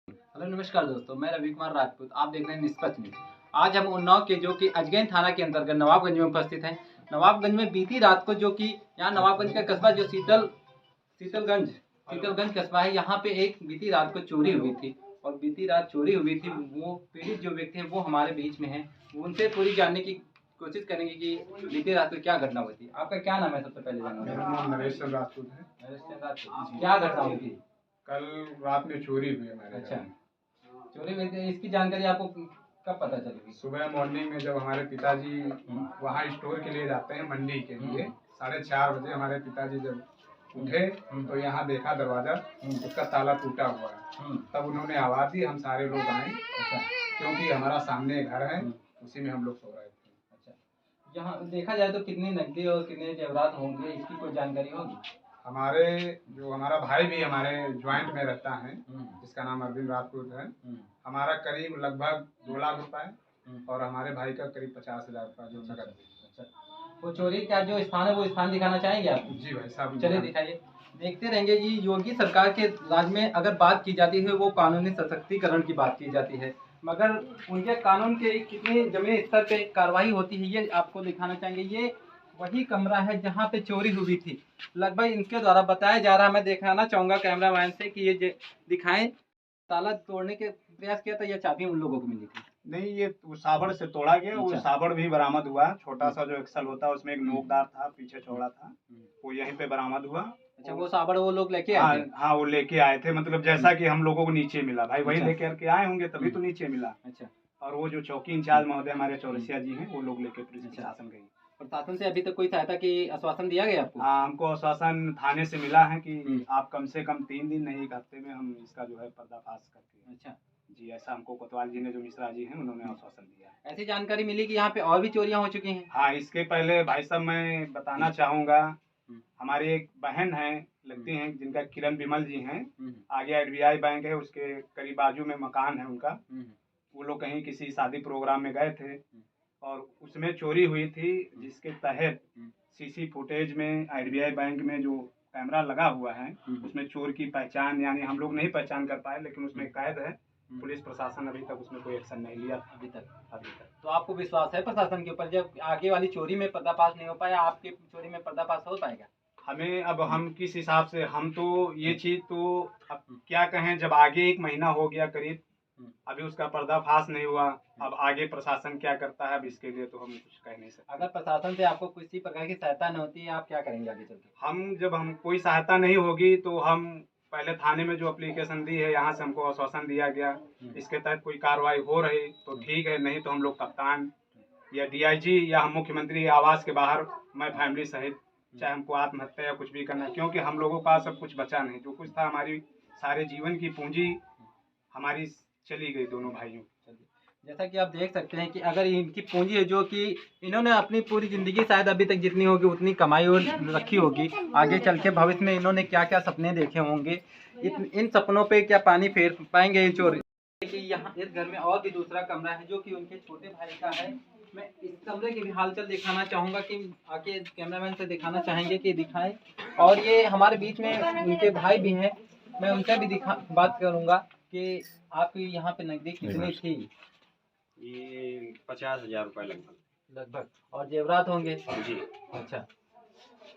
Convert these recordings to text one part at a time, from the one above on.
Hello नमस्कार दोस्तों, मैं रवि कुमार राजपूत। आप देख रहे हैं निष्पक्ष न्यूज। आज हम उन्नाव के जो कि अजगैन थाना के अंतर्गत नवाबगंज में उपस्थित हैं। नवाबगंज में बीती रात को जो कि यहाँ नवाबगंज का कस्बा जो शीतलगंज शीतलगंज कस्बा है, यहाँ पे एक बीती रात को चोरी हुई थी। और बीती रात चोरी हुई थी, वो पीड़ित जो व्यक्ति है वो हमारे बीच में है। उनसे पूरी जानने की कोशिश करेंगे कि बीती रात को क्या घटना हुई थी। आपका क्या नाम है? सबसे पहले मेरा नाम नरेश चंद्र राजपूत है। नरेश चंद्र राजपूत। क्या घटना हुई थी? कल रात में चोरी हुई हमारे अच्छा, घर में। चोरी हुई थी, इसकी जानकारी आपको कब पता चलेगी? सुबह मॉर्निंग में जब हमारे पिताजी वहाँ स्टोर के लिए जाते हैं मंडी के लिए, 4:30 बजे हमारे पिताजी जब उठे तो यहाँ देखा दरवाजा उसका ताला टूटा हुआ है। तब उन्होंने आवाज दी, हम सारे लोग आए। अच्छा, क्योंकि हमारा सामने घर है, उसी में हम लोग सो रहे थे। अच्छा, यहाँ देखा जाए तो कितनी नकदी और कितने जेवरात होंगे, इसकी कोई जानकारी होगी? हमारा भाई भी हमारे ज्वाइंट में रहता है, जिसका नाम अरविंद राजपूत है। हमारा करीब लगभग 2 लाख रुपए और हमारे भाई का करीब 50,000 रुपए जो नकद। अच्छा, वो चोरी का जो स्थान है वो स्थान दिखाना चाहेंगे आप? जी भाई साहब, चलिए दिखाइए। देखते रहेंगे जी, योगी सरकार के राज में अगर बात की जाती है वो कानूनी सशक्तिकरण की बात की जाती है, मगर उनके कानून के कितनी जमीनी स्तर पे कार्रवाई होती है ये आपको दिखाना चाहेंगे। ये वही कमरा है जहाँ पे चोरी हुई थी। लगभग इनके द्वारा बताया जा रहा है, मैं दिखाना चाहूँगा कैमरामैन से कि ये दिखाएं। ताला तोड़ने के प्रयास किया था या चाबी उन लोगों को मिली थी? नहीं, ये साबड़ से तोड़ा गया। वो अच्छा। साबड़ भी बरामद हुआ, छोटा सा जो एक्सल होता है उसमें एक नोकदार था, पीछे चौड़ा था, वो यहीं पे बरामद हुआ। अच्छा, वो साबड़ वो लोग लेके आए थे? हाँ, वो लेके आए थे, मतलब जैसा कि हम लोगों को नीचे मिला, भाई वही अच्छा। लेकर के आए होंगे तभी तो नीचे मिला। अच्छा, और वो जो चौकी इंचार्ज महोदय हमारे चौरसिया जी हैं, वो लोग लेके पुलिस अच्छा। प्रशासन गई। प्रशासन से अभी तक कोई सहायता की आश्वासन दिया गया आपको? हाँ, हमको आश्वासन थाने से मिला है कि आप कम से कम 3 दिन नहीं, 1 हफ्ते में हम इसका जो है पर्दाफाश करके। अच्छा जी, ऐसा हमको कोतवाल जी ने, जो मिश्रा जी हैं, उन्होंने आश्वासन दिया है। ऐसी जानकारी मिली कि यहाँ पे और भी चोरियां हो चुकी हैं? हाँ, इसके पहले भाई साहब मैं बताना चाहूँगा, हमारी एक बहन है, लगती हैं, जिनका किरण विमल जी हैं। आगे एसबीआई बैंक है, उसके करीब बाजू में मकान है उनका। वो लोग कहीं किसी शादी प्रोग्राम में गए थे और उसमें चोरी हुई थी, जिसके तहत सीसी फुटेज में एसबीआई बैंक में जो कैमरा लगा हुआ है उसमें चोर की पहचान, यानी हम लोग नहीं पहचान कर पाए, लेकिन उसमें कैद है। पुलिस प्रशासन अभी तक उसमें कोई एक्शन नहीं लिया अभी तक तो आपको विश्वास है प्रशासन के ऊपर? जब आगे वाली चोरी में पर्दाफाश नहीं हो पाया, आपके चोरी में पर्दाफाश हो पाएगा? हमें अब हम किस हिसाब से, हम तो ये चीज तो अब क्या कहें, जब आगे 1 महीना हो गया करीब, अभी उसका पर्दाफाश नहीं हुआ, अब आगे प्रशासन क्या करता है, अब इसके लिए तो हम कुछ कह नहीं सकते। अगर प्रशासन से आपको किसी प्रकार की सहायता न होती है, आप क्या करेंगे आगे चल के? जब हम कोई सहायता नहीं होगी तो हम पहले थाने में जो एप्लीकेशन दी है, यहाँ से हमको आश्वासन दिया गया, इसके तहत कोई कार्रवाई हो रही तो ठीक है, नहीं तो हम लोग कप्तान या डीआईजी या हम मुख्यमंत्री आवास के बाहर, मैं फैमिली सहित, चाहे हमको आत्महत्या या कुछ भी करना है, क्योंकि हम लोगों का सब कुछ बचा नहीं। जो कुछ था, हमारी सारे जीवन की पूंजी हमारी चली गई, दोनों भाइयों। जैसा कि आप देख सकते हैं कि अगर इनकी पूंजी है जो कि इन्होंने अपनी पूरी ज़िंदगी शायद अभी तक जितनी होगी उतनी कमाई और रखी होगी, आगे चल के भविष्य में इन्होंने क्या क्या सपने देखे होंगे, इन सपनों पे क्या पानी फेर पाएंगे ये चोर? कि यहाँ इस घर में और भी दूसरा कमरा है जो कि उनके छोटे भाई का है। मैं इस कमरे की भी हालचाल दिखाना चाहूँगा कि आके कैमरामैन से दिखाना चाहेंगे कि दिखाएं। और ये हमारे बीच में उनके भाई भी हैं, मैं उनसे भी बात करूँगा कि आपकी यहाँ पे नकदी कितनी थी? ये 50,000 रुपये लगभग। और जेवरात होंगे? जी। अच्छा,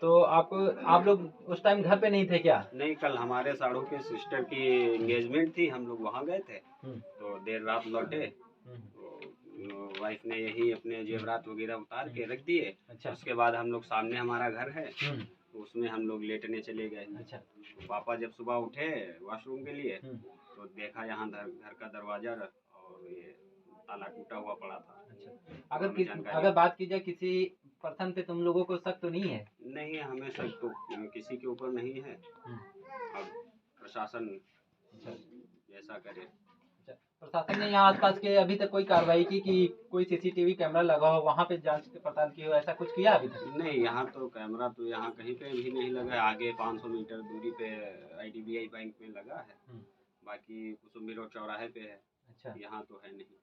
तो आप लोग उस टाइम घर पे नहीं थे क्या? नहीं, कल हमारे साड़ू के सिस्टर की एंगेजमेंट थी, हम लोग वहाँ गए थे, तो देर रात लौटे, तो वाइफ ने यही अपने जेवरात वगैरह उतार के रख दिए। अच्छा। उसके बाद हम लोग, सामने हमारा घर है, तो उसमें हम लोग लेटने चले गए। अच्छा। तो पापा जब सुबह उठे वॉशरूम के लिए, तो देखा यहाँ घर का दरवाजा और ये ताला टूटा हुआ पड़ा था। अच्छा, अगर बात की जाए किसी पर्सन पे तुम लोगों को शक तो नहीं है? नहीं, हमें शक तो किसी के ऊपर नहीं है। अब प्रशासन जैसा करे। अच्छा, प्रशासन ने यहाँ आसपास के अभी तक कोई कार्रवाई की कि कोई सीसीटीवी कैमरा लगा हो वहाँ पे जांच पड़ताल की हो, ऐसा कुछ किया अभी तक? नहीं, यहाँ तो कैमरा तो यहाँ कहीं पे भी नहीं लगा है। आगे 500 मीटर दूरी पे आईडीबीआई बैंक में लगा है, बाकी कुसुम्बी रोड चौराहे पे है। अच्छा, यहाँ तो है नहीं।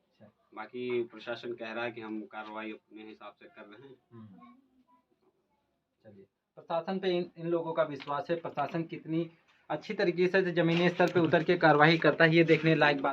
अच्छा, बाकी प्रशासन कह रहा है कि हम कार्रवाई अपने हिसाब से कर रहे हैं। चलिए, प्रशासन पे इन लोगों का विश्वास है। प्रशासन कितनी अच्छी तरीके से ज़मीनी स्तर पे उतर के कार्रवाई करता है, ये देखने लायक बात।